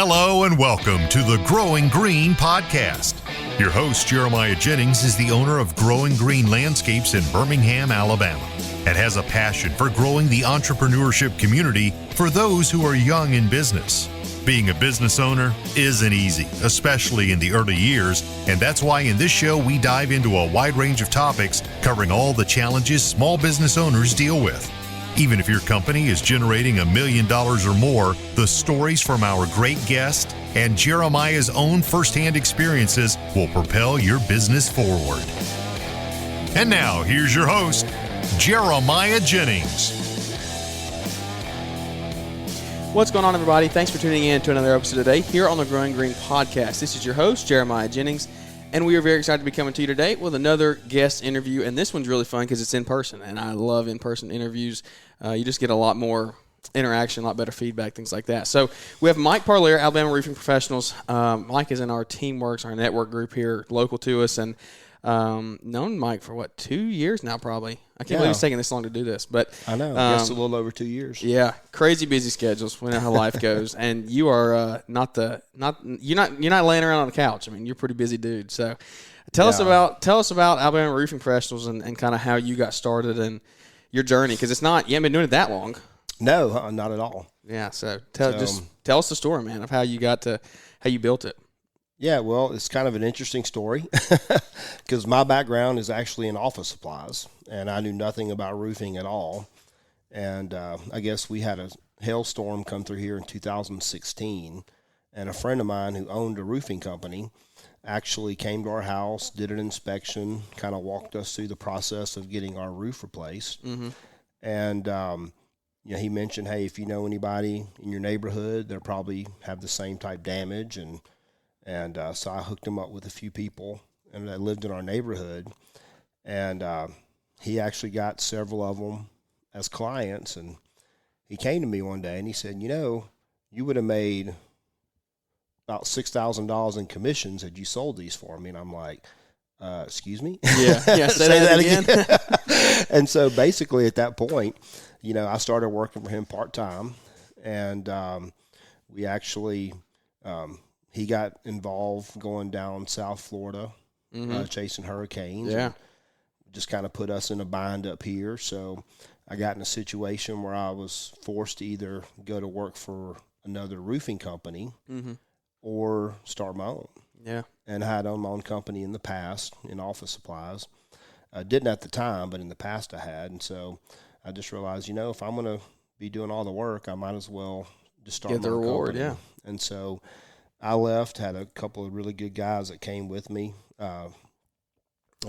Hello and welcome to the Growing Green podcast. Your host, Jeremiah Jennings, is the owner of Growing Green Landscapes in Birmingham, Alabama, and has a passion for growing the entrepreneurship community for those who are young in business. Being a business owner isn't easy, especially in the early years, and that's why in this show we dive into a wide range of topics covering all the challenges small business owners deal with. Even if your company is generating $1 million or more, the stories from our great guest and Jeremiah's own firsthand experiences will propel your business forward. And now, here's your host, Jeremiah Jennings. What's going on, everybody? Thanks for tuning in to another episode today here on the Growing Green podcast. This is your host, Jeremiah Jennings, and we are very excited to be coming to you today with another guest interview. And this one's really fun because it's in person, and I love in-person interviews. You just get a lot more interaction, a lot better feedback, things like that. So we have Mike Parlier, Alabama Roofing Professionals. Mike is in our Teamworks, our network group here, local to us, and known Mike for, 2 years now probably. I can't believe it's taking this long to do this. But I know. I guess a little over 2 years. Yeah. Crazy busy schedules. We know how life goes. And you are you're not laying around on the couch. I mean, you're a pretty busy dude. So tell us about Alabama Roofing Professionals and kind of how you got started and your journey, because you haven't been doing it that long. No, not at all. Yeah. So tell us the story, man, of how you built it. Yeah, well, it's kind of an interesting story because my background is actually in office supplies, and I knew nothing about roofing at all. And I guess we had a hailstorm come through here in 2016, and a friend of mine who owned a roofing company actually came to our house, did an inspection, kind of walked us through the process of getting our roof replaced. Mm-hmm. And he mentioned, hey, if you know anybody in your neighborhood, they'll probably have the same type damage, and so I hooked him up with a few people and that lived in our neighborhood. And he actually got several of them as clients. And he came to me one day and he said, you would have made about $6,000 in commissions had you sold these for me. And I'm like, excuse me? Yeah, say that again. And so basically at that point, I started working for him part-time. And we actually he got involved going down South Florida, chasing hurricanes. Yeah. And just kind of put us in a bind up here. So I got in a situation where I was forced to either go to work for another roofing company or start my own. Yeah. And I had owned my own company in the past in office supplies. I didn't at the time, but in the past I had. And so I just realized, if I'm going to be doing all the work, I might as well just start get the my own reward. company. Yeah. And so I left, had a couple of really good guys that came with me. I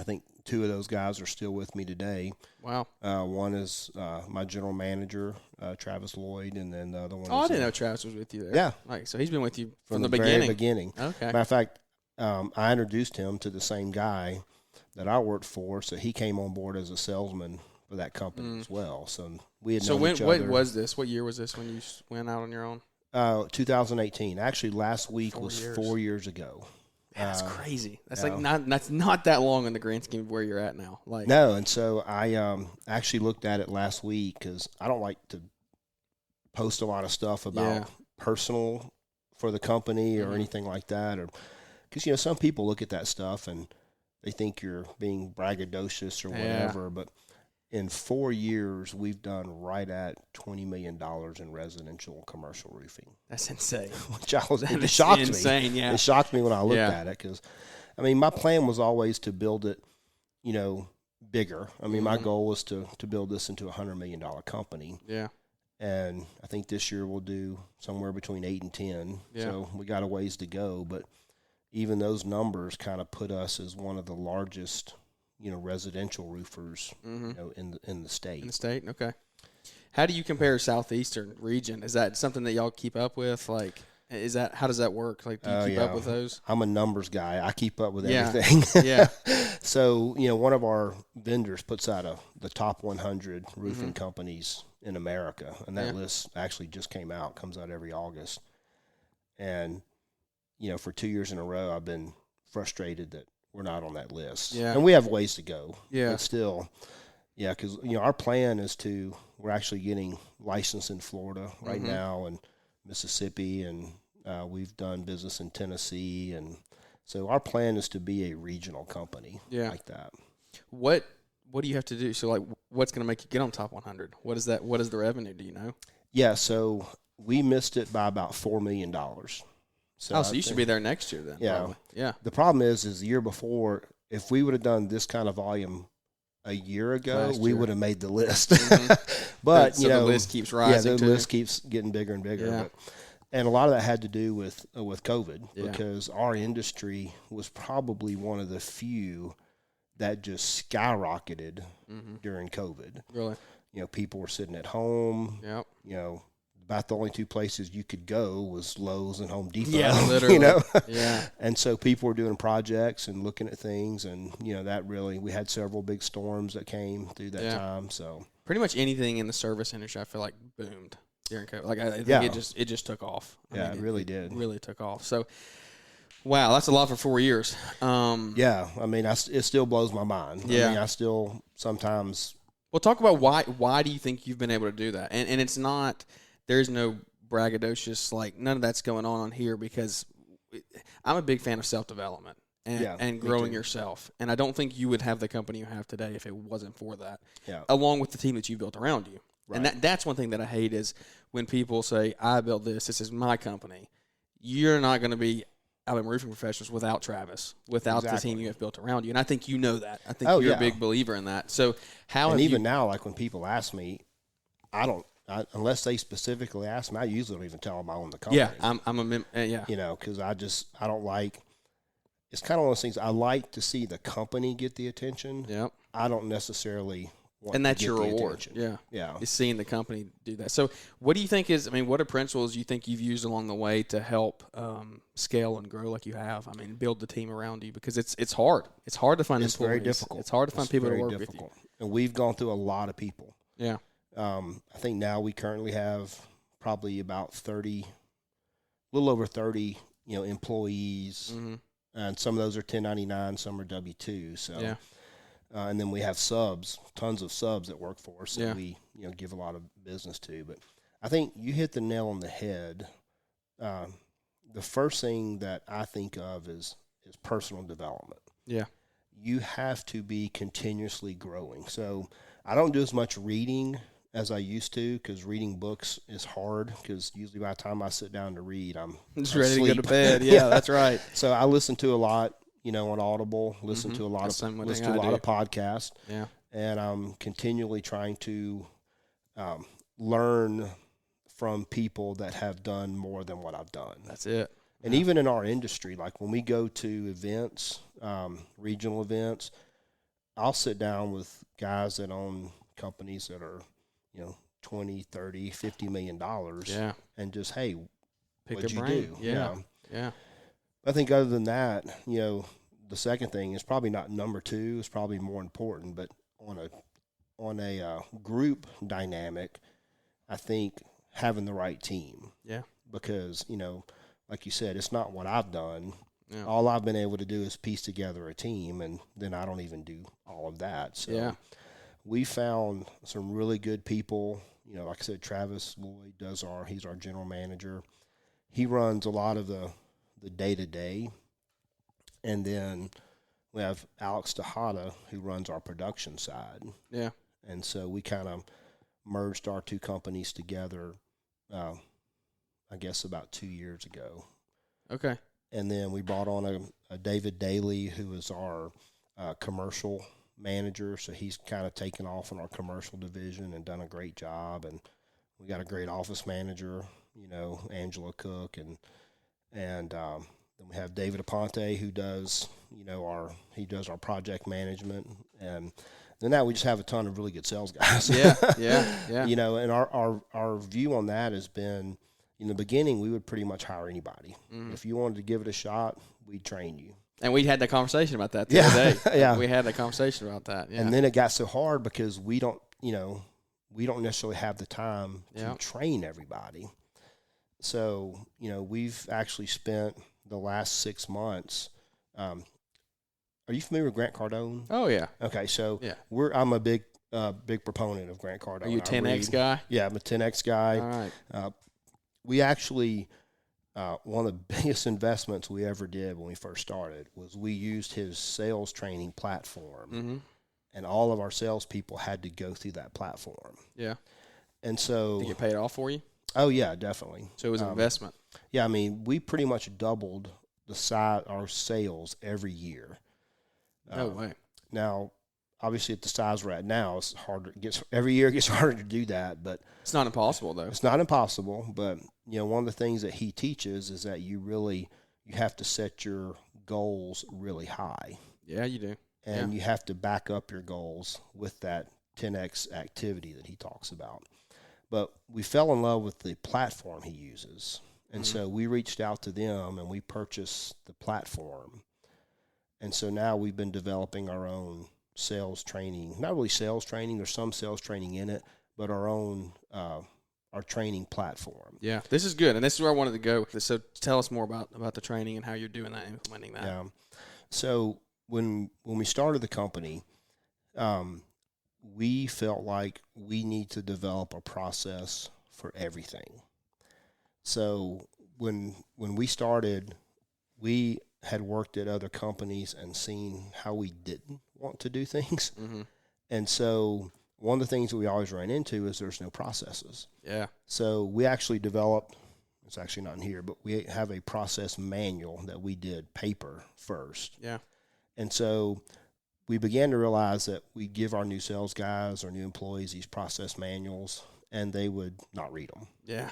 think two of those guys are still with me today. Wow. One is my general manager, Travis Lloyd, and then the other one I didn't know Travis was with you there. Yeah. So he's been with you from the very beginning. Okay. Matter of fact, I introduced him to the same guy that I worked for, so he came on board as a salesman for that company as well. So we had known each other. What was this? What year was this when you went out on your own? 2018. Actually, last week was 4 years ago. Man, that's crazy. That's that's not that long in the grand scheme of where you're at now. No, and so I actually looked at it last week because I don't like to post a lot of stuff about personal for the company or anything like that, or because some people look at that stuff and they think you're being braggadocious or whatever, but in 4 years, we've done right at $20 million in residential commercial roofing. That's insane. It shocked me. Insane, yeah. It shocked me when I looked at it because, my plan was always to build it, bigger. My goal was to build this into a $100 million company. Yeah. And I think this year we'll do somewhere between 8 and 10. Yeah. So we got a ways to go, but even those numbers kind of put us as one of the largest residential roofers, in the state. In the state, okay. How do you compare Southeastern region? Is that something that y'all keep up with? How does that work? Do you keep up with those? I'm a numbers guy. I keep up with everything. Yeah. So, one of our vendors puts out the top 100 roofing companies in America, and that list actually just came out, comes out every August. And, for 2 years in a row, I've been frustrated that we're not on that list. Yeah. And we have ways to go. Yeah. But still, because, our plan is we're actually getting licensed in Florida right now and Mississippi and We've done business in Tennessee, and so our plan is to be a regional company like that. What do you have to do? So, like, what's going to make you get on top 100? What is that? What is the revenue? Do you know? Yeah, so we missed it by about $4 million. So you should be there next year then. Yeah. Probably. Yeah. The problem is the year before, if we would have done this kind of volume a year ago, we would have made the list. Mm-hmm. But, so the list keeps rising. Yeah, the list keeps getting bigger and bigger. Yeah. And a lot of that had to do with COVID because our industry was probably one of the few that just skyrocketed during COVID. Really? People were sitting at home. Yep. About the only two places you could go was Lowe's and Home Depot. Yeah, literally. Yeah. And so people were doing projects and looking at things, and that really, we had several big storms that came through that time. So pretty much anything in the service industry, I feel like boomed during COVID. Like I think it just took off. It really did. It really took off. So. Wow, that's a lot for 4 years. Yeah, I mean, it still blows my mind. Yeah. I mean, I still sometimes. Well, talk about why do you think you've been able to do that? And it's not, there's no braggadocious, like, none of that's going on here, because I'm a big fan of self-development and growing yourself. And I don't think you would have the company you have today if it wasn't for that, along with the team that you built around you. Right. And that's one thing that I hate is when people say, I built this is my company. You're not going to be Alabama Roofing Professionals without Travis, without the team you have built around you. And I think you know that. I think you're a big believer in that. So now, like when people ask me, unless they specifically ask me, I usually don't even tell them I own the company. Yeah, because I don't like, it's kind of one of those things, I like to see the company get the attention. Yep. I don't necessarily want and that's to get your the reward. Attention. Yeah. Is seeing the company do that. So what do you think what are principles you think you've used along the way to help scale and grow like you have? I mean, build the team around you, because it's hard. It's hard to find employees. Very difficult. It's hard to find people to work with you. And we've gone through a lot of people. Yeah. I think now we currently have probably about 30, a little over 30, employees. Mm-hmm. And some of those are 1099, some are W-2. So, and then we have tons of subs that work for us that we give a lot of business to. But I think you hit the nail on the head. The first thing that I think of is personal development. Yeah. You have to be continuously growing. So I don't do as much reading as I used to, because reading books is hard, because usually by the time I sit down to read, I'm just ready to go to bed. Yeah, that's right. So I listen to a lot, on Audible, listen to a lot of podcasts. Yeah. And I'm continually trying to learn from people that have done more than what I've done. That's it. And even in our industry, like when we go to events, regional events, I'll sit down with guys that own companies that are, $20, $30, $50 million. Yeah. And just, hey, what'd you brain. do? Yeah. I think other than that, the second thing is probably not number two. It's probably more important, but on a group dynamic, I think having the right team. Yeah. Because, like you said, it's not what I've done. Yeah. All I've been able to do is piece together a team, and then I don't even do all of that. So we found some really good people. Like I said, Travis Lloyd he's our general manager. He runs a lot of the day-to-day. And then we have Alex Tejada, who runs our production side. Yeah. And so we kind of merged our two companies together, I guess about 2 years ago. Okay. And then we brought on a David Daly, who is our commercial manager. So he's kind of taken off in our commercial division and done a great job. And we got a great office manager, Angela Cook. And then we have David Aponte, who does, our project management. And then now we just have a ton of really good sales guys. Yeah. And our view on that has been, in the beginning, we would pretty much hire anybody. Mm-hmm. If you wanted to give it a shot, we'd train you. And we had that conversation about that the other day. Yeah. We had that conversation about that. Yeah. And then it got so hard because we don't necessarily have the time to train everybody. So, we've actually spent the last 6 months. Are you familiar with Grant Cardone? Oh, yeah. Okay, so I'm a big proponent of Grant Cardone. Are you a 10X guy? Yeah, I'm a 10X guy. All right. We actually one of the biggest investments we ever did when we first started was we used his sales training platform, and all of our salespeople had to go through that platform. Yeah. And so, Did it pay it off for you? Oh yeah, definitely. So it was an investment. Yeah, I mean, we pretty much doubled the size our sales every year. No way. Now, obviously, at the size we're at now, it's harder. Every year it gets harder to do that, but It's not impossible, though. it's not impossible. But one of the things that he teaches is that you have to set your goals really high, Yeah, you do. and you have to back up your goals with that 10x activity that he talks about. But we fell in love with the platform he uses. And so we reached out to them and we purchased the platform. And so now we've been developing our own sales training, not really sales training, there's some sales training in it, but our own, our training platform. Yeah, this is good. And this is where I wanted to go. So tell us more about the training and how you're doing that, implementing that. Yeah. So when we started the company, we felt like we need to develop a process for everything. So when we started, we had worked at other companies and seen how we didn't want to do things. And so one of the things that we always ran into is there's no processes. Yeah. So we actually developed, it's actually not in here, but we have a process manual that we did paper first. Yeah. And so we began to realize that we give our new sales guys or new employees these process manuals, and they would not read them. Yeah.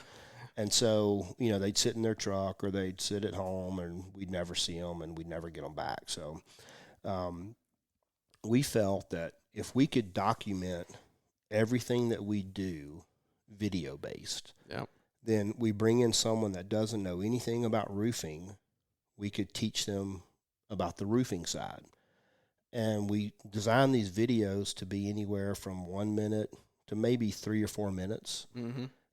And so, they'd sit in their truck or they'd sit at home, and we'd never see them and we'd never get them back. So we felt that if we could document everything that we do video-based, then we bring in someone that doesn't know anything about roofing, we could teach them about the roofing side. And we designed these videos to be anywhere from 1 minute to maybe 3 or 4 minutes.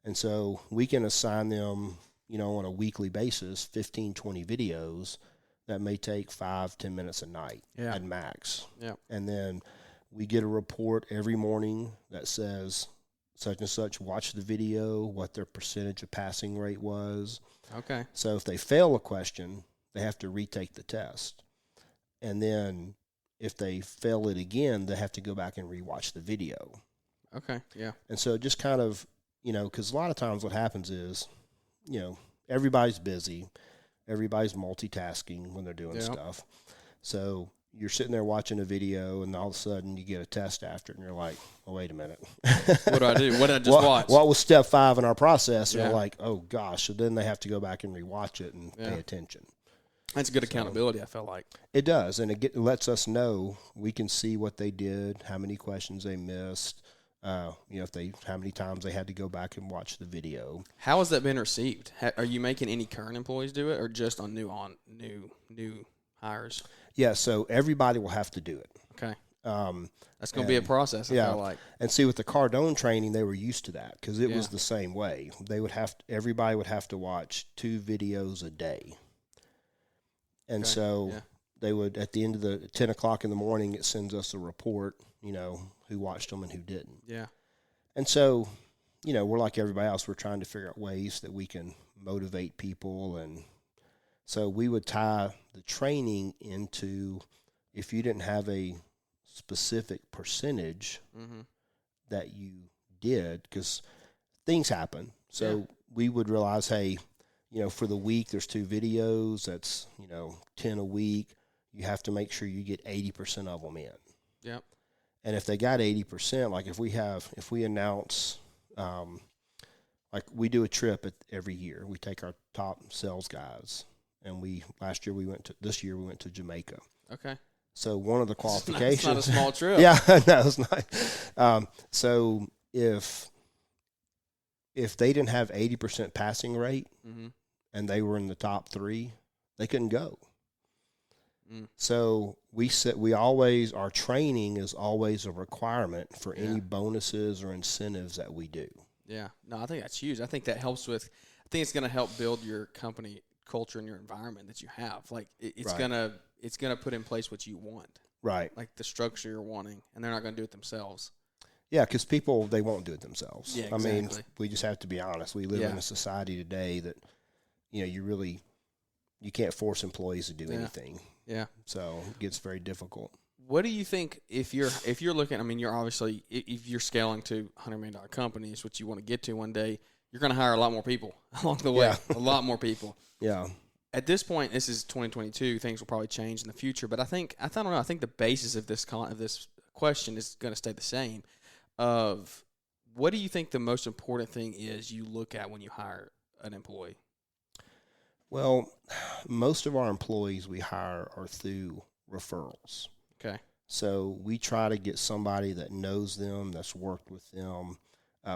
And so we can assign them, on a weekly basis, 15, 20 videos that may take 5-10 minutes a night at max. Yeah. And then we get a report every morning that says such and such watched the video, what their percentage of passing rate was. Okay. So if they fail a question, they have to retake the test. And then if they fail it again, they have to go back and rewatch the video. Okay, yeah. And so just kind of, because a lot of times what happens is, everybody's busy. Everybody's multitasking when they're doing stuff. So you're sitting there watching a video, and all of a sudden you get a test after it, and you're like, well, wait a minute. What do I do? What did I just watch? What was step 5 in our process? And they're like, oh, gosh. So then they have to go back and rewatch it and pay attention. That's good accountability, I feel like. It does, and it lets us know. We can see what they did, how many questions they missed, how many times they had to go back and watch the video. How has that been received? Are you making any current employees do it, or just on new hires? Yeah, so everybody will have to do it. Okay. That's going to be a process, I feel like. And see, with the Cardone training, they were used to that because it was the same way. Everybody would have to watch 2 videos a day. And so they would, at the end of the 10 o'clock in the morning, it sends us a report, who watched them and who didn't. Yeah. And so, we're like everybody else. We're trying to figure out ways that we can motivate people. And so we would tie the training into, if you didn't have a specific percentage that you did, because things happen. So we would realize, hey, for the week, there's 2 videos. That's, 10 a week. You have to make sure you get 80% of them in. Yep. And if they got 80%, like if we announce, like we do a trip every year. We take our top sales guys, and this year we went to Jamaica. Okay. So one of the qualifications. It's not a small trip. Yeah, no, it's not. So if they didn't have 80% passing rate and they were in the top 3, they couldn't go. So our training is always a requirement for any bonuses or incentives that we do. Yeah. No, I think that's huge. I think that helps I think it's going to help build your company culture and your environment that you have. Like it's going to put in place what you want. Right. Like the structure you're wanting, and they're not going to do it themselves. Yeah, because people, they won't do it themselves. Yeah, exactly. I mean, we just have to be honest. We live in a society today that you can't force employees to do anything. Yeah. So it gets very difficult. What do you think if you're looking? I mean, you're obviously if you're scaling to $100 million companies, which you want to get to one day, you're going to hire a lot more people along the way. Yeah. A lot more people. Yeah. At this point, this is 2022. Things will probably change in the future, but I don't know. I think the basis of this question is going to stay the same. Of what do you think the most important thing is you look at when you hire an employee? Well, most of our employees we hire are through referrals. Okay. So we try to get somebody that knows them, that's worked with them.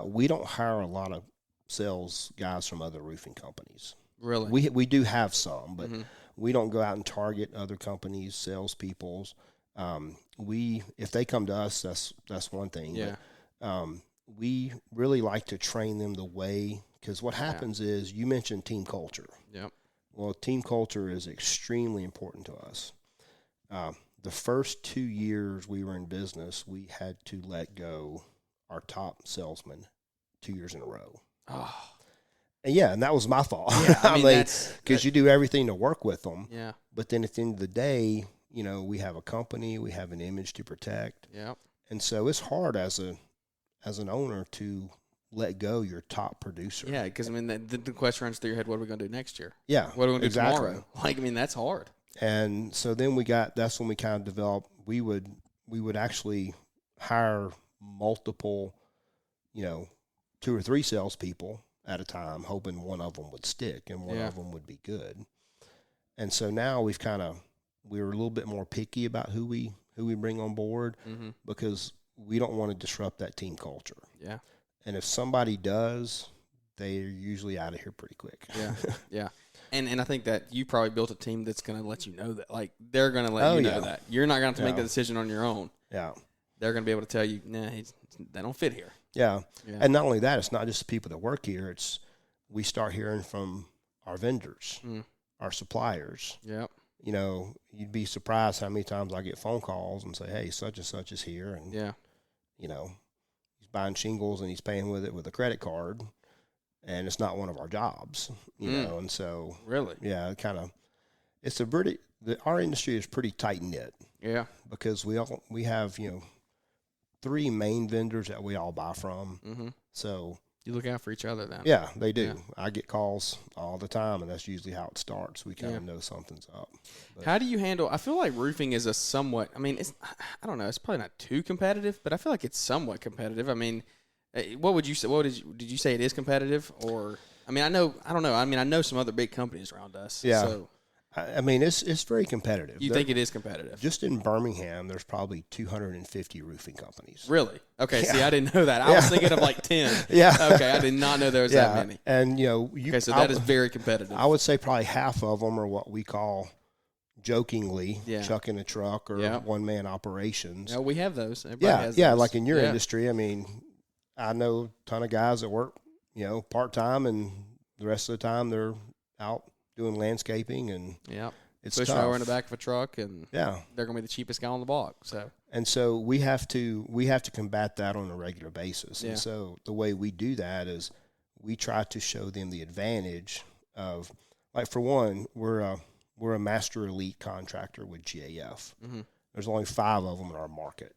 We don't hire a lot of sales guys from other roofing companies. Really? We do have some, but we don't go out and target other companies, salespeople's. If they come to us, that's one thing. Yeah. But, we really like to train them the way, because what happens is, you mentioned team culture. Yep. Well, team culture is extremely important to us. The first 2 years we were in business, we had to let go our top salesman 2 years in a row. Oh. And that was my fault. Yeah, I mean, because you do everything to work with them. Yeah. But then at the end of the day, we have a company, we have an image to protect. Yeah. And so it's hard as an owner to let go your top producer. Yeah, because, I mean, the question runs through your head, what are we going to do next year? Yeah. What are we going to do exactly. tomorrow? Like, I mean, that's hard. And so then that's when we kind of developed, we would actually hire multiple, 2 or 3 salespeople at a time, hoping one of them would stick and one of them would be good. And so now we're a little bit more picky about who we bring on board, because we don't want to disrupt that team culture. Yeah. And if somebody does, they're usually out of here pretty quick. Yeah. Yeah. And I think that you probably built a team that's going to let you know that. Like, they're going to let you know that. You're not going to have to make the decision on your own. Yeah. They're going to be able to tell you, nah, they don't fit here. Yeah. And not only that, it's not just the people that work here. We start hearing from our vendors, our suppliers. Yep. You'd be surprised how many times I get phone calls and say, hey, such and such is here. And, he's buying shingles and he's paying with it with a credit card. And it's not one of our jobs, know. And so, really, yeah, our industry is pretty tight knit. Yeah. Because we have, 3 main vendors that we all buy from. Mm-hmm. So you look out for each other then. Yeah, they do. Yeah. I get calls all the time, and that's usually how it starts. We kind of know something's up. But how do you handle? I feel like roofing is I don't know. It's probably not too competitive, but I feel like it's somewhat competitive. I mean, what would you say? Did you say it is competitive, or? I mean, I don't know. I mean, I know some other big companies around us. Yeah. So. I mean, it's very competitive. You think it is competitive? Just in Birmingham, there's probably 250 roofing companies. Really? Okay. Yeah. See, I didn't know that. I was thinking of like 10. Yeah. Okay, I did not know there was that many. And so that is very competitive. I would say probably half of them are what we call jokingly chucking a truck or one-man operations. Yeah, we have those. Everybody has yeah. those. Like in your industry, I mean, I know a ton of guys that work, part-time, and the rest of the time they're out doing landscaping, and it's pushing tough. over in the back of a truck, and they're going to be the cheapest guy on the block. So we have to combat that on a regular basis. And so the way we do that is we try to show them the advantage of, like, for one, we're a master elite contractor with GAF. Mm-hmm. There's only 5 of them in our market.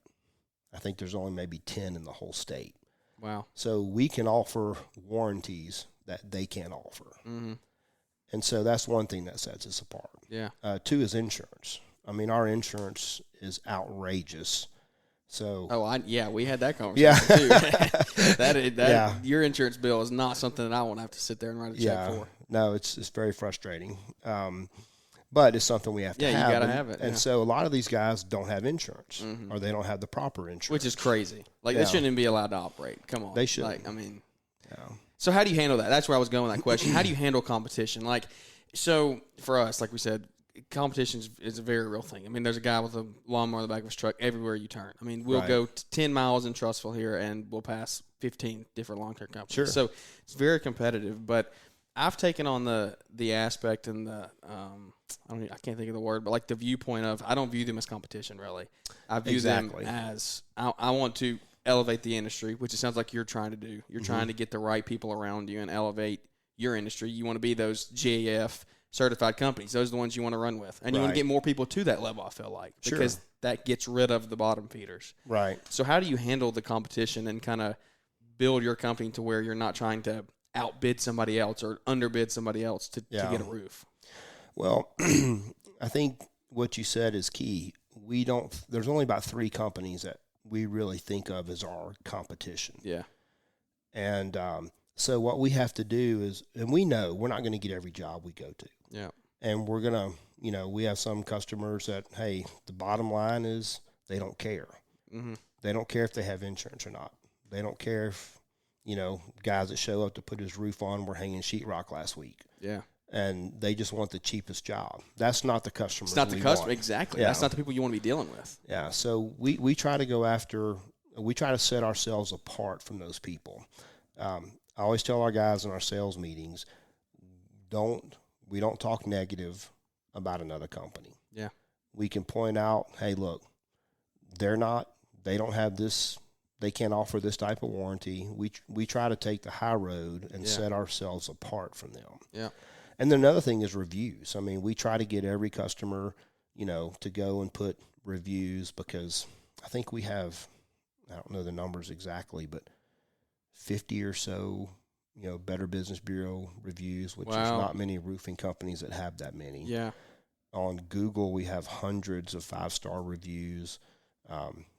I think there's only maybe 10 in the whole state. Wow. So we can offer warranties that they can't offer. Mm-hmm. And so that's one thing that sets us apart. Yeah. 2 is insurance. I mean, our insurance is outrageous. So. We had that conversation too. that your insurance bill is not something that I want to have to sit there and write a check for. No, it's very frustrating. But it's something we have to have. Yeah, you got to have it. And so a lot of these guys don't have insurance, or they don't have the proper insurance. Which is crazy. Like, they shouldn't even be allowed to operate. Come on. They should. Like, I mean. Yeah. So how do you handle that? That's where I was going with that question. How do you handle competition? Like, so for us, like we said, competition is a very real thing. I mean, there's a guy with a lawnmower in the back of his truck everywhere you turn. I mean, we'll go 10 miles in Trussville here, and we'll pass 15 different long-term companies. Sure. So it's very competitive. But I've taken on the aspect and the I can't think of the word, but like the viewpoint of, I don't view them as competition, really. I view them as I want to elevate the industry, which it sounds like you're trying to do. You're trying to get the right people around you and elevate your industry. You want to be those GAF certified companies. Those are the ones you want to run with. And you want to get more people to that level, I feel like, because that gets rid of the bottom feeders. Right. So how do you handle the competition and kind of build your company to where you're not trying to outbid somebody else or underbid somebody else to get a roof? Well, I think what you said is key. There's only about 3 companies that we really think of as our competition. Yeah. And so what we have to do is, and we know we're not going to get every job we go to. Yeah. And we're going to, we have some customers that, hey, the bottom line is they don't care. Mm-hmm. They don't care if they have insurance or not. They don't care if, guys that show up to put his roof on were hanging sheetrock last week. Yeah. And they just want the cheapest job. That's not the customer. It's not the customer. Exactly. Yeah. That's not the people you want to be dealing with. Yeah. So we try to go after, we try to set ourselves apart from those people. I always tell our guys in our sales meetings, we don't talk negative about another company. Yeah. We can point out, hey, look, they don't have this, they can't offer this type of warranty. We try to take the high road and set ourselves apart from them. Yeah. And then another thing is reviews. I mean, we try to get every customer, to go and put reviews, because I think we have, I don't know the numbers exactly, but 50 or so, Better Business Bureau reviews, which there's not many roofing companies that have that many. Yeah. On Google, we have hundreds of 5-star reviews.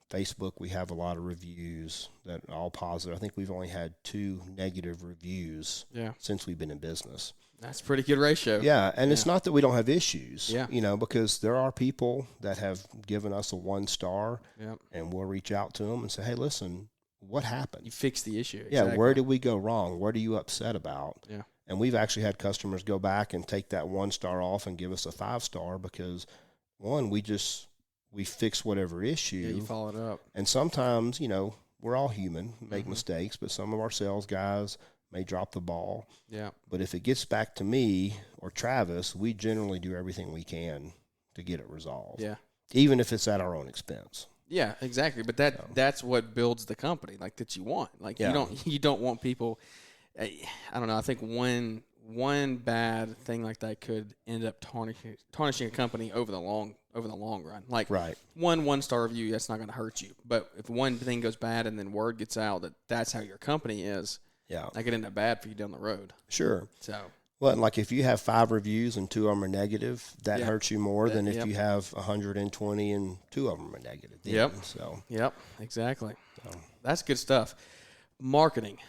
Facebook, we have a lot of reviews that are all positive. I think we've only had 2 negative reviews since we've been in business. That's a pretty good ratio. Yeah, and it's not that we don't have issues, Yeah. Because there are people that have given us a 1-star, and we'll reach out to them and say, hey, listen, what happened? You fix the issue. Yeah, Exactly. where did we go wrong? What are you upset about? Yeah. And we've actually had customers go back and take that 1-star off and give us a 5-star because, one, we fix whatever issue. Yeah, you follow it up. And sometimes, we're all human, make mistakes, but some of our sales guys may drop the ball. Yeah. But if it gets back to me or Travis, we generally do everything we can to get it resolved. Yeah. Even if it's at our own expense. Yeah, exactly. But that's what builds the company, like, that you want. Like, you don't want people. I don't know. I think one bad thing like that could end up tarnishing a company over the long run. Like, one 1-star review, that's not going to hurt you. But if one thing goes bad and then word gets out that that's how your company is, that could end up bad for you down the road. Sure. So. Well, like if you have 5 reviews and 2 of them are negative, that hurts you more than if you have 120 and 2 of them are negative. Yep. Exactly. So. That's good stuff. Marketing.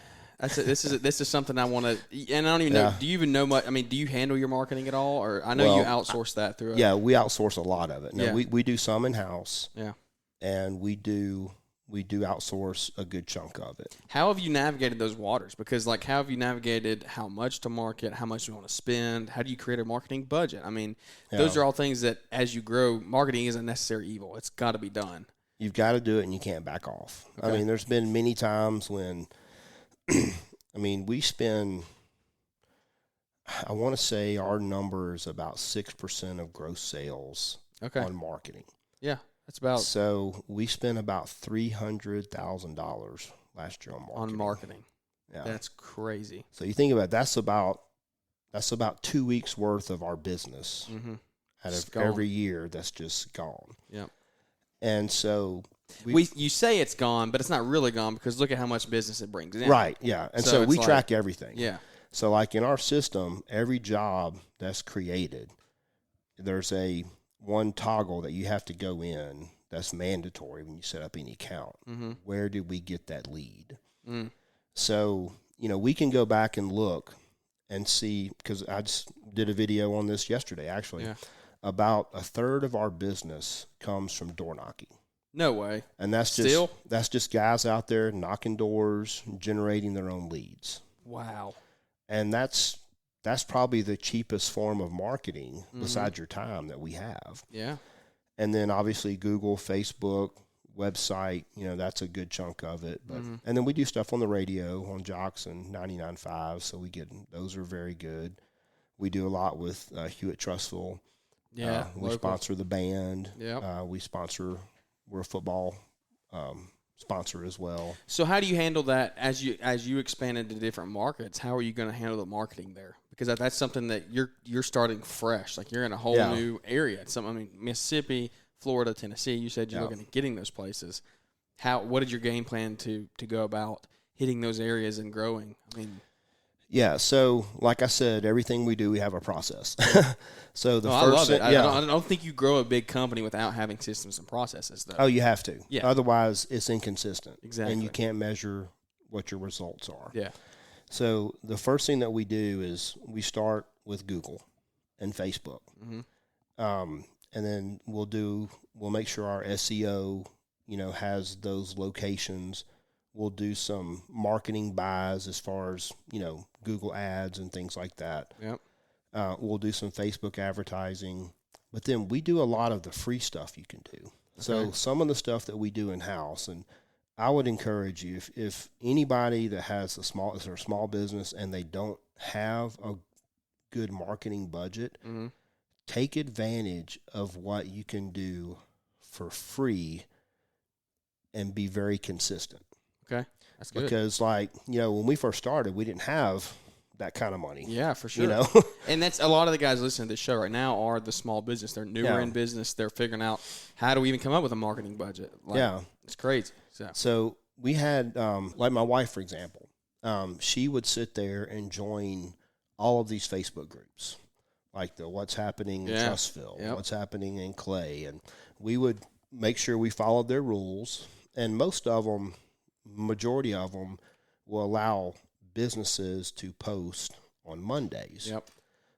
This is something I want to, and I don't even know. Do you even know much? I mean, do you handle your marketing at all, or I know you outsource that through? Yeah, we outsource a lot of it. Now, we do some in house. Yeah, and we do outsource a good chunk of it. How have you navigated those waters? Because, how have you navigated how much to market, how much you want to spend? How do you create a marketing budget? I mean, those are all things that, as you grow, marketing isn't necessary evil. It's got to be done. You've got to do it, and you can't back off. Okay. I mean, there's been many times when, we spend, I want to say our number is about 6% of gross sales on marketing. Yeah. That's about. So we spent about $300,000 last year on marketing. Yeah, that's crazy. So you think about it, that's about 2 weeks worth of our business out of every year that's just gone. Yep. And so you say it's gone, but it's not really gone because look at how much business it brings in. Right. Yeah. And so we track everything. Yeah. So in our system, every job that's created, there's one toggle that you have to go in that's mandatory when you set up any account. Where did we get that lead? So, we can go back and look and see, because I just did a video on this yesterday, actually. Yeah. About a third of our business comes from door knocking. No way. And that's just guys out there knocking doors, generating their own leads. Wow. And that's probably the cheapest form of marketing besides your time that we have. Yeah. And then obviously Google, Facebook, website, that's a good chunk of it. But and then we do stuff on the radio on Jocks and 99.5, so those are very good. We do a lot with Hewitt Trussville. Yeah. We sponsor the band. Yeah. We're a football sponsor as well. So how do you handle that as you expand into different markets? How are you going to handle the marketing there? Because that's something that you're starting fresh. Like you're in a whole new area. Mississippi, Florida, Tennessee. You said you're looking at getting those places. What is your game plan to go about hitting those areas and growing? Yeah, so like I said, everything we do, we have a process. So I love it. I don't think you grow a big company without having systems and processes, though. Oh, you have to. Yeah. Otherwise, it's inconsistent. Exactly. And you can't measure what your results are. Yeah. So the first thing that we do is we start with Google and Facebook. Mm-hmm. And then we'll make sure our SEO, has those locations. We'll do some marketing buys as far as, Google ads and things like that. Yep. We'll do some Facebook advertising. But then we do a lot of the free stuff you can do. Okay. So some of the stuff that we do in-house, and I would encourage you, if anybody that has a small business and they don't have a good marketing budget, take advantage of what you can do for free and be very consistent. Okay, that's good. Because, when we first started, we didn't have that kind of money. Yeah, for sure. And that's a lot of the guys listening to this show right now are the small business. They're newer in business. They're figuring out how do we even come up with a marketing budget. It's crazy. So we had, like my wife, for example, she would sit there and join all of these Facebook groups, like the What's Happening in Trustville, What's Happening in Clay. And we would make sure we followed their rules. And majority of them will allow businesses to post on Mondays. Yep.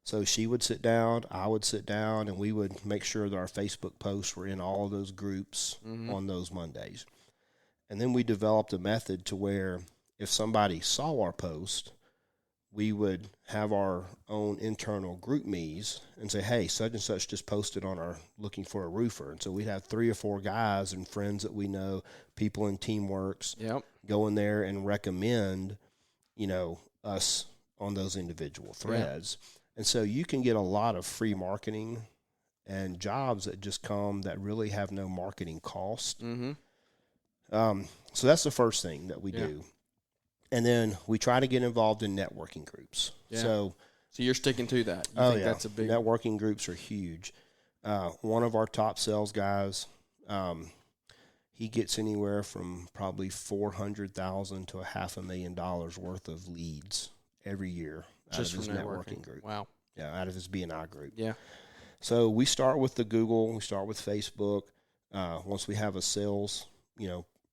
So she would sit down, I would sit down, and we would make sure that our Facebook posts were in all of those groups on those Mondays. And then we developed a method to where if somebody saw our post, we would have our own internal group me's and say, hey, such and such just posted on our looking for a roofer. And so we'd have 3 or 4 guys and friends that we know, people in Teamworks, go in there and recommend, us on those individual threads. And so you can get a lot of free marketing and jobs that just come that really have no marketing cost. So that's the first thing that we do. And then we try to get involved in networking groups. Yeah. So you're sticking to that. You think that's a big networking groups are huge. One of our top sales guys, he gets anywhere from probably $400,000 to $500,000 worth of leads every year just out of his from networking group. Wow. Yeah, out of his B&I group. Yeah. So we start with the Google, we start with Facebook. Once we have a sales,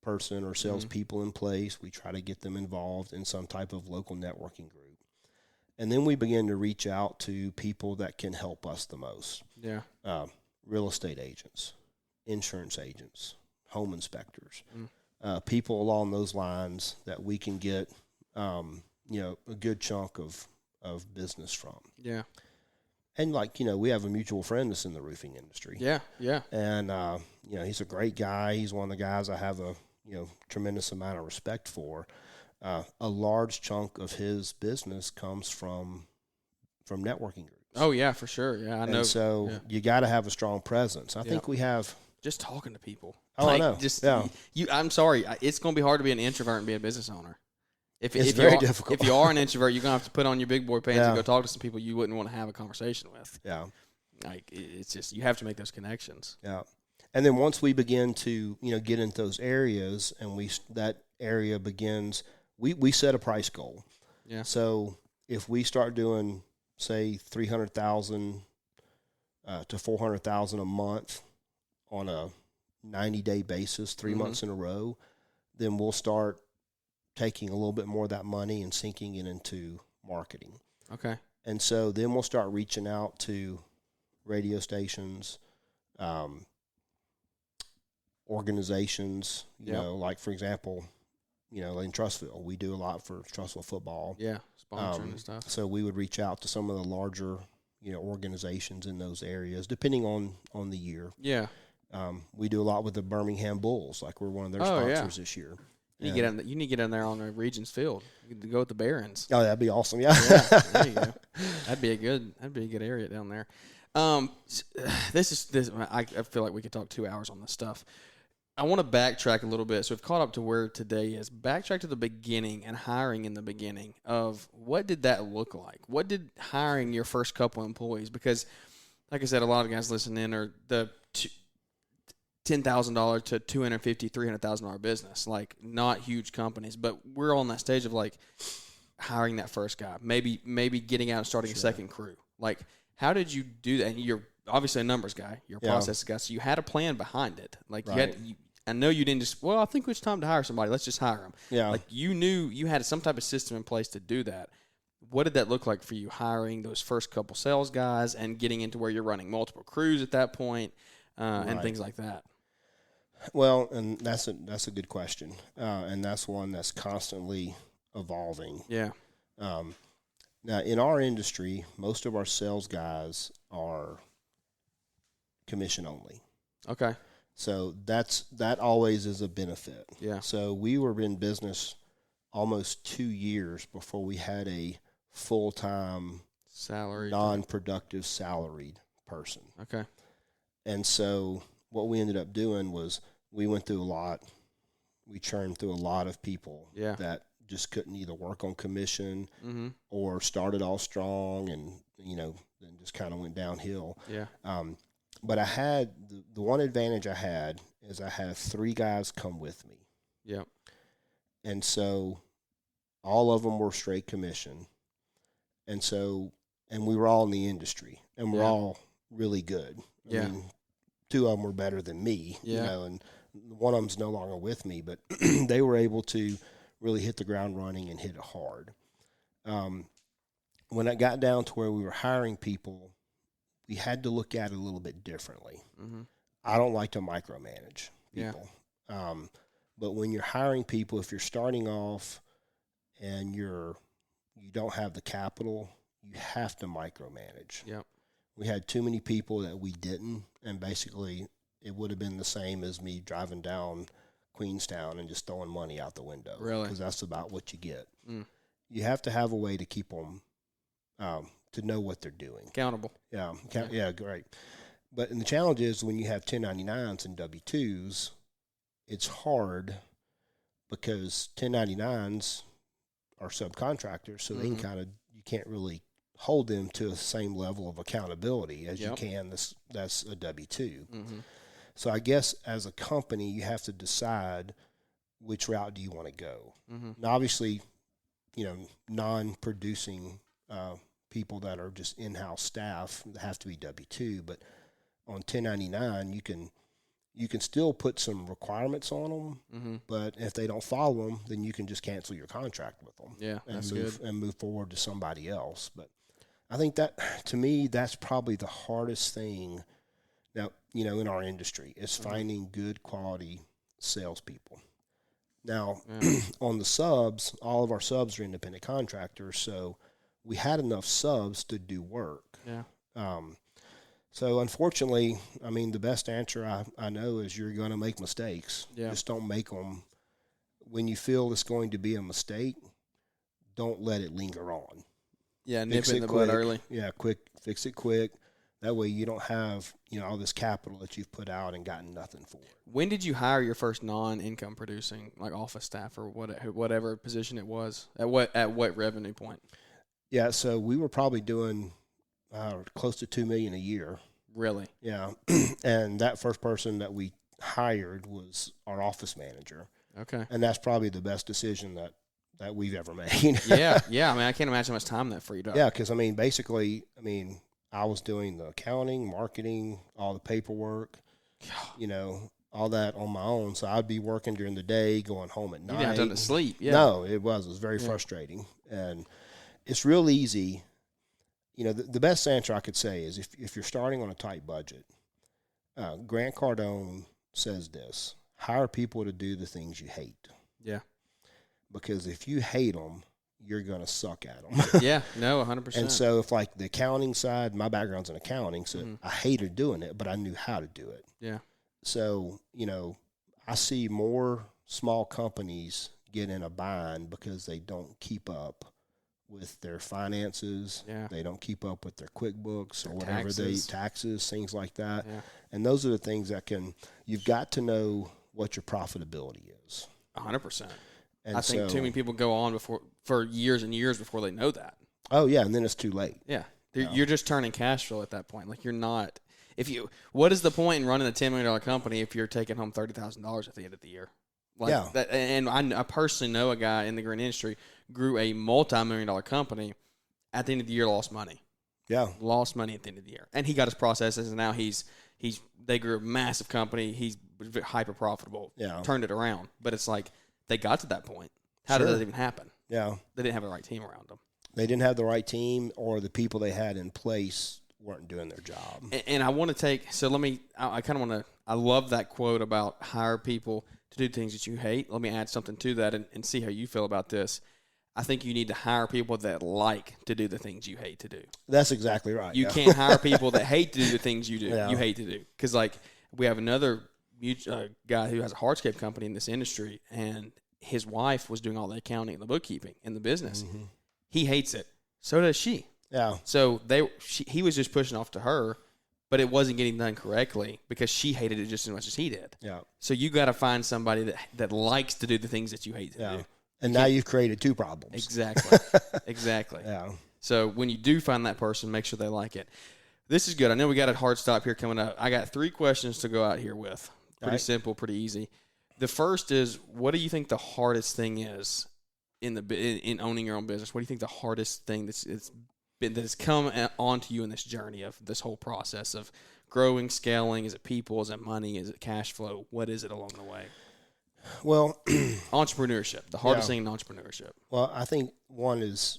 person or salespeople in place, we try to get them involved in some type of local networking group. And then we begin to reach out to people that can help us the most. Yeah. Real estate agents, insurance agents, home inspectors, people along those lines that we can get, a good chunk of business from. Yeah. And we have a mutual friend that's in the roofing industry. Yeah, yeah. And, he's a great guy. He's one of the guys I have a, tremendous amount of respect for. A large chunk of his business comes from networking groups. Oh, yeah, for sure. Yeah, I know. And so you got to have a strong presence. I think we have. Just talking to people. Oh, I know. I'm sorry. It's going to be hard to be an introvert and be a business owner. It's very difficult. If you are an introvert, you're going to have to put on your big boy pants and go talk to some people you wouldn't want to have a conversation with. Yeah. It's just, you have to make those connections. Yeah. And then once we begin to, get into those areas and that area begins, we set a price goal. Yeah. So if we start doing, say, $300,000 to $400,000 a month on a 90-day basis, 3 months in a row, then we'll start taking a little bit more of that money and sinking it into marketing. Okay. And so then we'll start reaching out to radio stations, organizations, like, for example, in Trustville, we do a lot for Trustville football. Yeah, sponsoring and stuff. So we would reach out to some of the larger, organizations in those areas, depending on the year. Yeah. We do a lot with the Birmingham Bulls, like we're one of their sponsors this year. You need to get in there on the Regions Field. You can go with the Barons. Oh, that'd be awesome. Yeah. There you go. That'd be a good area down there. I feel like we could talk 2 hours on this stuff. I want to backtrack a little bit. So we've caught up to where today is. Backtrack to the beginning and hiring in the beginning of what did that look like? What did hiring your first couple employees? Because, like I said, a lot of guys listening are the $10,000 to $250,000, $300,000 business, like not huge companies. But we're on that stage of like hiring that first guy, maybe getting out and starting a second crew. Like, how did you do that? And you're obviously a numbers guy, you're a process guy, so you had a plan behind it. Like I know you didn't just, I think it's time to hire somebody. Let's just hire them. Yeah. Like you knew you had some type of system in place to do that. What did that look like for you, hiring those first couple sales guys and getting into where you're running multiple crews at that point, and things like that? Well, and that's a good question, and that's one that's constantly evolving. Yeah. Now, in our industry, most of our sales guys are commission only. Okay. So that always is a benefit. Yeah. So we were in business almost 2 years before we had a full-time salaried, non-productive salaried person. Okay. And so what we ended up doing was we went through a lot. We churned through a lot of people that just couldn't either work on commission or started all strong and, then just kind of went downhill. Yeah. But I had the one advantage I had is I had 3 guys come with me. Yeah. And so all of them were straight commission. And we were all in the industry and we're all really good. I mean, 2 of them were better than me, and one of them's no longer with me, but they were able to really hit the ground running and hit it hard. When I got down to where we were hiring people, we had to look at it a little bit differently. Mm-hmm. I don't like to micromanage people. Yeah. But when you're hiring people, if you're starting off and you don't have the capital, you have to micromanage. Yep. We had too many people that we didn't, and basically it would have been the same as me driving down Queenstown and just throwing money out the window. Really? Because that's about what you get. Mm. You have to have a way to keep them to know what they're doing. Accountable. Yeah, great. But the challenge is when you have 1099s and W-2s, it's hard because 1099s are subcontractors, so they can you can't really hold them to the same level of accountability as you can. That's a W-2. Mm-hmm. So I guess as a company, you have to decide which route do you want to go. Mm-hmm. Now, obviously, non-producing people that are just in-house staff have to be W-2, but on 1099, you can still put some requirements on them, but if they don't follow them, then you can just cancel your contract with them. Yeah, that's good. And move forward to somebody else. But I think that, to me, that's probably the hardest thing now, in our industry is finding good quality salespeople. Now, on the subs, all of our subs are independent contractors, so we had enough subs to do work. Yeah. So unfortunately, the best answer I know is you're going to make mistakes. Yeah. Just don't make them. When you feel it's going to be a mistake, don't let it linger on. Yeah, nip it in the bud early. Yeah, fix it quick. That way you don't have, all this capital that you've put out and gotten nothing for it. When did you hire your first non-income producing, like office staff or whatever position it was? At what revenue point? Yeah, so we were probably doing close to $2 million a year. Really? Yeah, and that first person that we hired was our office manager. Okay. And that's probably the best decision that we've ever made. Yeah. I can't imagine how much time that freed up. Yeah, because basically, I was doing the accounting, marketing, all the paperwork, all that on my own. So I'd be working during the day, going home at night. You didn't have time to sleep. Yeah. No, it was very frustrating. And it's real easy. The best answer I could say is if you're starting on a tight budget, Grant Cardone says this: hire people to do the things you hate. Yeah. Because if you hate them, you're going to suck at them. Yeah, no, 100%. And so if like the accounting side, my background's in accounting, so I hated doing it, but I knew how to do it. Yeah. So, I see more small companies get in a bind because they don't keep up with their finances. Yeah. They don't keep up with their QuickBooks or their whatever taxes. Taxes, things like that. Yeah. And those are the things that you've got to know what your profitability is. 100%. And I think too many people go on for years and years before they know that. Oh yeah, and then it's too late. Yeah, you're just turning cash flow at that point. Like you're not. What is the point in running a $10 million company if you're taking home $30,000 at the end of the year? Like yeah. That, and I personally know a guy in the green industry grew a multi-million-dollar company. At the end of the year, lost money. Yeah, lost money at the end of the year, and he got his processes, and now they grew a massive company. He's hyper profitable. Yeah, turned it around. But it's like they got to that point. How did that even happen? Yeah, they didn't have the right team around them. They didn't have the right team, or the people they had in place weren't doing their job. And I want to take so let me. I kind of want to. I love that quote about hire people to do things that you hate. Let me add something to that and see how you feel about this. I think you need to hire people that like to do the things you hate to do. That's exactly right. You can't hire people that hate to do the things you do. Yeah. You hate to do. Because, like, we have another guy who has a hardscape company in this industry, and his wife was doing all the accounting and the bookkeeping in the business. Mm-hmm. He hates it. So does she. Yeah. So he was just pushing off to her, but it wasn't getting done correctly because she hated it just as much as he did. Yeah. So you got to find somebody that likes to do the things that you hate to do. And now you've created two problems. Exactly. Exactly. Yeah. So when you do find that person, make sure they like it. This is good. I know we got a hard stop here coming up. I got 3 questions to go out here with. Pretty simple, pretty easy. The first is, what do you think the hardest thing is in owning your own business? What do you think the hardest thing that has come onto you in this journey of this whole process of growing, scaling? Is it people? Is it money? Is it cash flow? What is it along the way? Well, entrepreneurship, the hardest thing in entrepreneurship. Well, I think one is,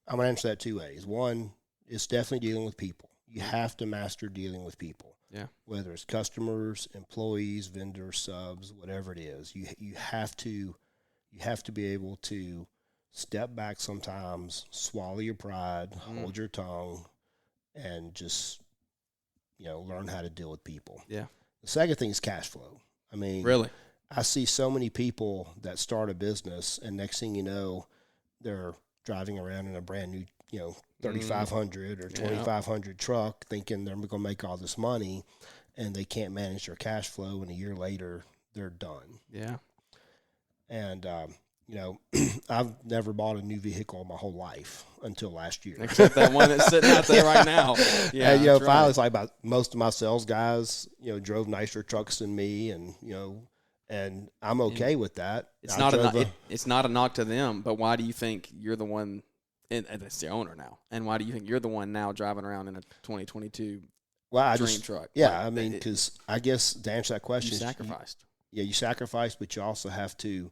I'm going to answer that 2 ways. One is definitely dealing with people. You have to master dealing with people. Yeah. Whether it's customers, employees, vendors, subs, whatever it is, you have to be able to step back sometimes, swallow your pride, hold your tongue, and just, learn how to deal with people. Yeah. The second thing is cash flow. I mean, really? I see so many people that start a business, and next thing you know, they're driving around in a brand new, 3,500 or 2,500 truck, thinking they're going to make all this money, and they can't manage their cash flow, and a year later, they're done. Yeah. And, I've never bought a new vehicle in my whole life until last year. Except that one that's sitting out there right now. Yeah. And, finally, it's like about most of my sales guys, drove nicer trucks than me, and, and I'm okay with that. It's not a knock to them, but why do you think you're the one, and it's the owner now, and why do you think you're the one now driving around in a 2022 dream truck? Yeah, because I guess to answer that question, you sacrificed. You sacrificed, but you also have to,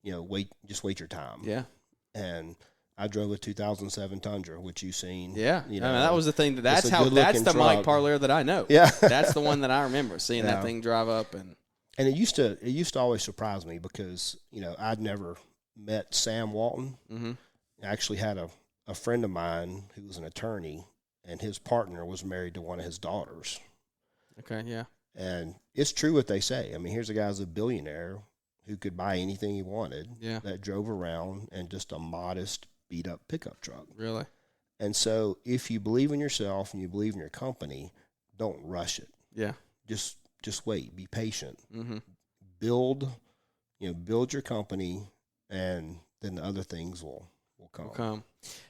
wait your time. Yeah. And I drove a 2007 Tundra, which you've seen. Yeah, that was the thing. That's the truck. Mike Parlier that I know. Yeah, that's the one that I remember seeing that thing drive up and. And it used to always surprise me because, I'd never met Sam Walton. Mm-hmm. I actually had a friend of mine who was an attorney, and his partner was married to one of his daughters. Okay, yeah. And it's true what they say. I mean, here's a guy who's a billionaire who could buy anything he wanted, that drove around in just a modest, beat-up pickup truck. Really? And so if you believe in yourself and you believe in your company, don't rush it. Yeah. Just wait, be patient, mm-hmm. build your company, and then the other things will come.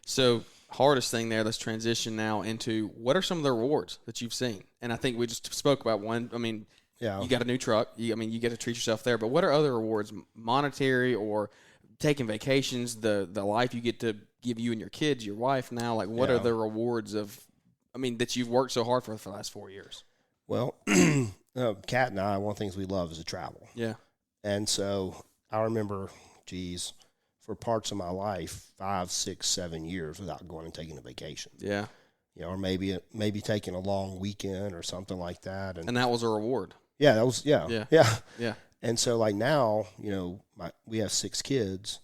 So hardest thing there, let's transition now into what are some of the rewards that you've seen? And I think we just spoke about one. I mean, you got a new truck. You get to treat yourself there. But what are other rewards, monetary or taking vacations, the life you get to give you and your kids, your wife now? Like what are the rewards that you've worked so hard for the last 4 years? Well, Kat and I, one of the things we love is to travel. Yeah. And so I remember, for parts of my life, 5, 6, 7 years without going and taking a vacation. Yeah. Or maybe taking a long weekend or something like that. And that was a reward. Yeah, that was, yeah. Yeah. And so like now, we have 6 kids.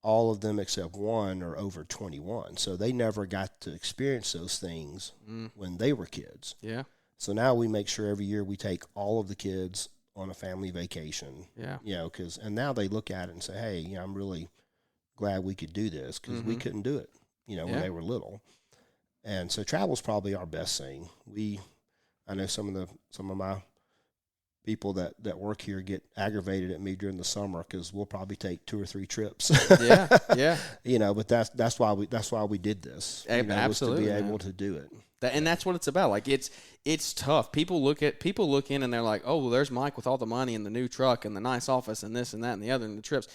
All of them except one are over 21. So they never got to experience those things when they were kids. Yeah. So now we make sure every year we take all of the kids on a family vacation. Yeah. And now they look at it and say, hey, I'm really glad we could do this because we couldn't do it, when they were little. And so travel's probably our best thing. I know some of my people that work here get aggravated at me during the summer because we'll probably take 2 or 3 trips. Yeah. But that's why we did this. Absolutely, was to be able to do it. And that's what it's about. Like it's tough. People look in and they're like, oh, well, there's Mike with all the money and the new truck and the nice office and this and that and the other and the trips,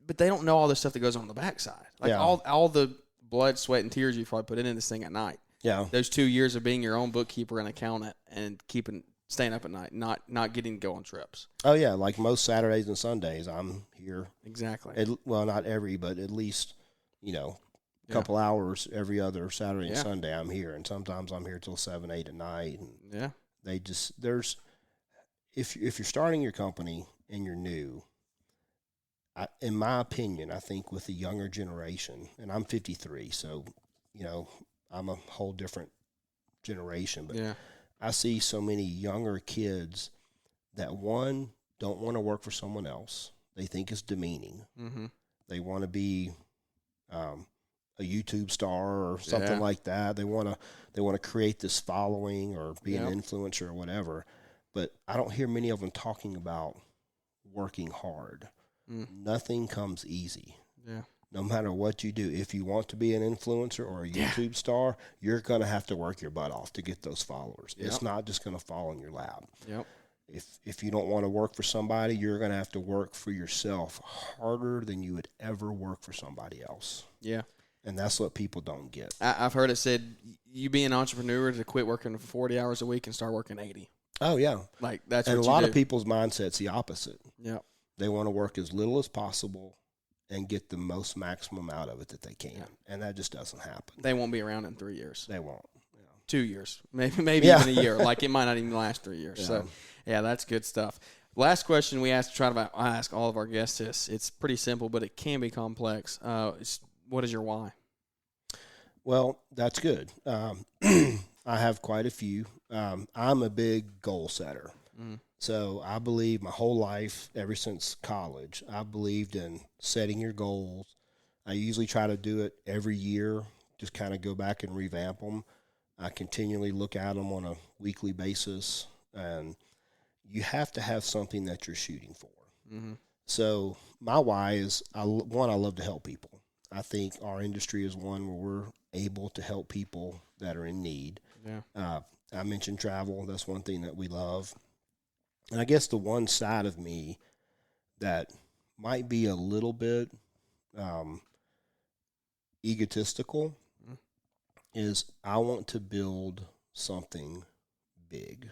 but they don't know all the stuff that goes on the backside. Like all the blood, sweat, and tears you've probably put into this thing at night. Yeah, those 2 years of being your own bookkeeper and accountant and staying up at night, not getting to go on trips. Oh, yeah. Like most Saturdays and Sundays, I'm here. Exactly. Not every, but at least, a couple hours every other Saturday and Sunday I'm here. And sometimes I'm here till 7, 8 at night. And if you're starting your company and you're new, in my opinion, I think with the younger generation, and I'm 53, so, I'm a whole different generation, but I see so many younger kids that, one, don't want to work for someone else. They think it's demeaning. Mm-hmm. They want to be a YouTube star or something like that. They want to create this following or be an influencer or whatever. But I don't hear many of them talking about working hard. Nothing comes easy. Yeah. No matter what you do, if you want to be an influencer or a YouTube star, you're going to have to work your butt off to get those followers. Yep. It's not just going to fall in your lap. Yep. If you don't want to work for somebody, you're going to have to work for yourself harder than you would ever work for somebody else. Yeah. And that's what people don't get. I've heard it said, you be an entrepreneur to quit working 40 hours a week and start working 80. Oh, yeah. Like that's and what a lot do. Of people's mindset's the opposite. Yeah. They want to work as little as possible and get the most maximum out of it that they can. Yeah. And that just doesn't happen. They won't be around in 3 years. They won't. 2 years. Maybe even a year. Like it might not even last 3 years. Yeah. So, that's good stuff. Last question we ask I ask all of our guests this. It's pretty simple, but it can be complex. What is your why? Well, that's good. I have quite a few. I'm a big goal setter. So I believe my whole life, ever since college, I believed in setting your goals. I usually try to do it every year, just kind of go back and revamp them. I continually look at them on a weekly basis, and you have to have something that you're shooting for. Mm-hmm. So my why is, I love to help people. I think our industry is one where we're able to help people that are in need. Yeah. I mentioned travel. That's one thing that we love. And I guess the one side of me that might be a little bit egotistical is I want to build something big.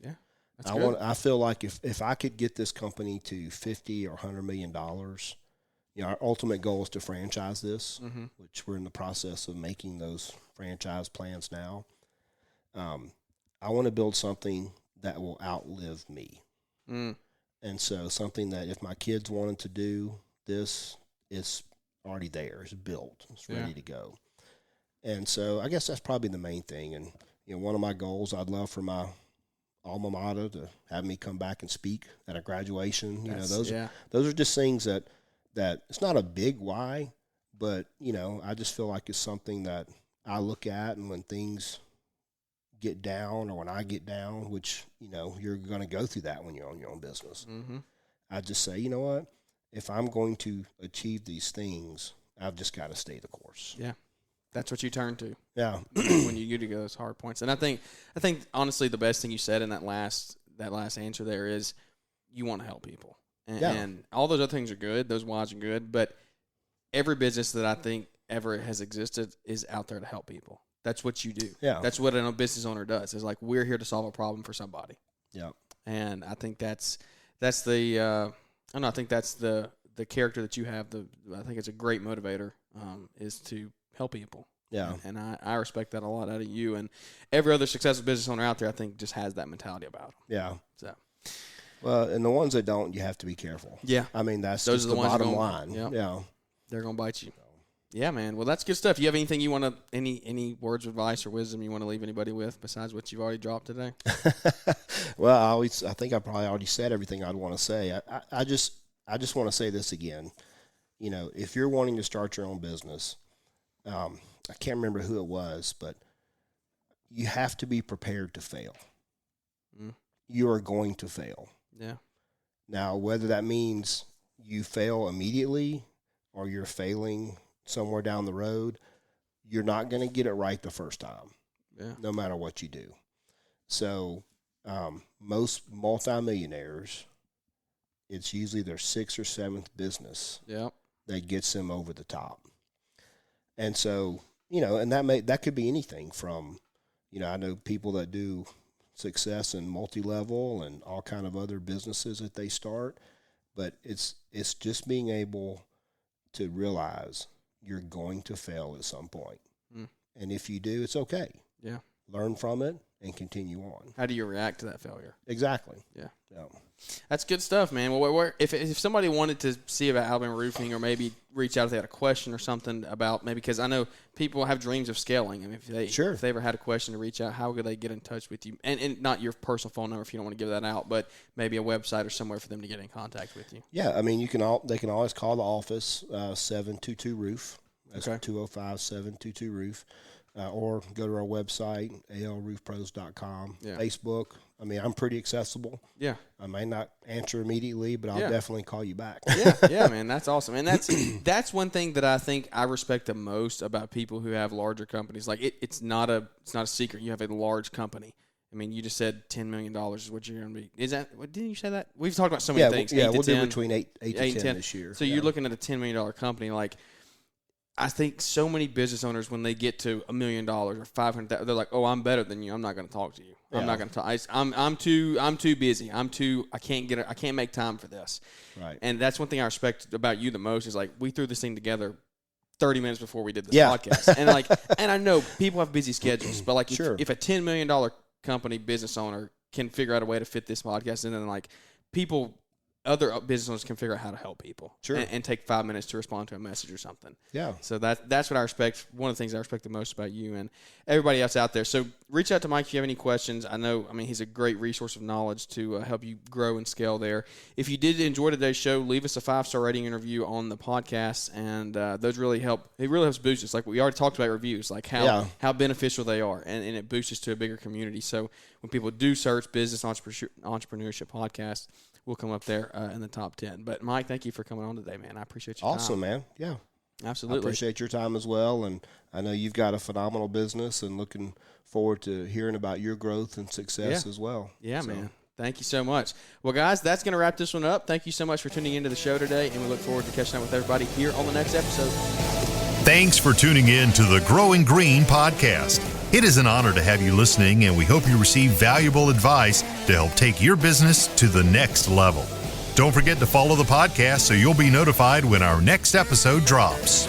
Yeah, that's good. I feel like if I could get this company to $50 or $100 million, our ultimate goal is to franchise this, which we're in the process of making those franchise plans now. I want to build something that will outlive me. And so something that if my kids wanted to do this, it's already there. It's built. It's ready to go. And so I guess that's probably the main thing. And, one of my goals, I'd love for my alma mater to have me come back and speak at a graduation. Those are just things that it's not a big why, but, I just feel like it's something that I look at, and when things get down or when I get down, which, you're going to go through that when you're on your own business. Mm-hmm. I just say, you know what, if I'm going to achieve these things, I've just got to stay the course. Yeah. That's what you turn to. Yeah. when you get to those hard points. And I think honestly, the best thing you said in that last answer there is you want to help people. And all those other things are good. Those whys are good. But every business that I think ever has existed is out there to help people. That's what you do. Yeah. That's what a business owner does. Is like, we're here to solve a problem for somebody. Yeah. And I think that's the I think that's the character that you have. I think it's a great motivator is to help people. Yeah. And I respect that a lot out of you, and every other successful business owner out there, I think, just has that mentality about them. Yeah. So. Well, and the ones that don't, you have to be careful. Yeah. I mean, that's those are the bottom line. Yep. Yeah. They're gonna bite you. Yeah, man. Well, that's good stuff. You have anything you want to, any words of advice or wisdom you want to leave anybody with besides what you've already dropped today? Well, I think I probably already said everything I'd want to say. I just want to say this again. If you're wanting to start your own business, I can't remember who it was, but you have to be prepared to fail. you are going to fail. Yeah. Now, whether that means you fail immediately or you're failing somewhere down the road, you're not going to get it right the first time, no matter what you do. So most multimillionaires, it's usually their 6th or 7th business that gets them over the top. And so, and that could be anything from, I know people that do success in multi-level and all kind of other businesses that they start, but it's just being able to realize you're going to fail at some point. And if you do, it's okay. Yeah. Learn from it and continue on. How do you react to that failure? Exactly. Yeah. That's good stuff, man. Well, if somebody wanted to see about Alabama Roofing, or maybe reach out if they had a question or something about, maybe, because I know people have dreams of scaling. I mean, if they ever had a question to reach out, how could they get in touch with you? And not your personal phone number if you don't want to give that out, but maybe a website or somewhere for them to get in contact with you. Yeah, I mean, they can always call the office, 722-ROOF. That's 205-722-ROOF. Or go to our website, alroofpros.com. Facebook. I mean, I'm pretty accessible. Yeah. I may not answer immediately, but I'll definitely call you back. Yeah, man, that's awesome. And that's one thing that I think I respect the most about people who have larger companies. Like, it's not a secret. You have a large company. I mean, you just said $10 million is what you're going to be. Is that what? Didn't you say that? We've talked about so many things. Yeah, we'll do between 8 to 10 this year. So you're looking at a $10 million company. Like, I think so many business owners, when they get to $1 million or $500,000, they're like, "Oh, I'm better than you. I'm not going to talk to you. I'm not going to talk. I'm too busy. I can't make time for this." Right. And that's one thing I respect about you the most is, like, we threw this thing together 30 minutes before we did this podcast, and I know people have busy schedules, but like, if a $10 million company business owner can figure out a way to fit this podcast, and then, like, other business owners can figure out how to help people and take 5 minutes to respond to a message or something. Yeah. So that's what I respect. One of the things I respect the most about you and everybody else out there. So reach out to Mike if you have any questions. I mean, he's a great resource of knowledge to help you grow and scale there. If you did enjoy today's show, leave us a 5-star rating and review on the podcast, and those really help. It really helps boost us. Like, we already talked about reviews, like how beneficial they are, and it boosts us to a bigger community. So when people do search Business Entrepreneurship Podcast, we'll come up there in the top 10. But, Mike, thank you for coming on today, man. I appreciate your time. Awesome, man. Yeah. Absolutely. I appreciate your time as well, and I know you've got a phenomenal business, and looking forward to hearing about your growth and success as well. Yeah, man. Thank you so much. Well, guys, that's going to wrap this one up. Thank you so much for tuning into the show today, and we look forward to catching up with everybody here on the next episode. Thanks for tuning in to the Growing Green podcast. It is an honor to have you listening, and we hope you receive valuable advice to help take your business to the next level. Don't forget to follow the podcast so you'll be notified when our next episode drops.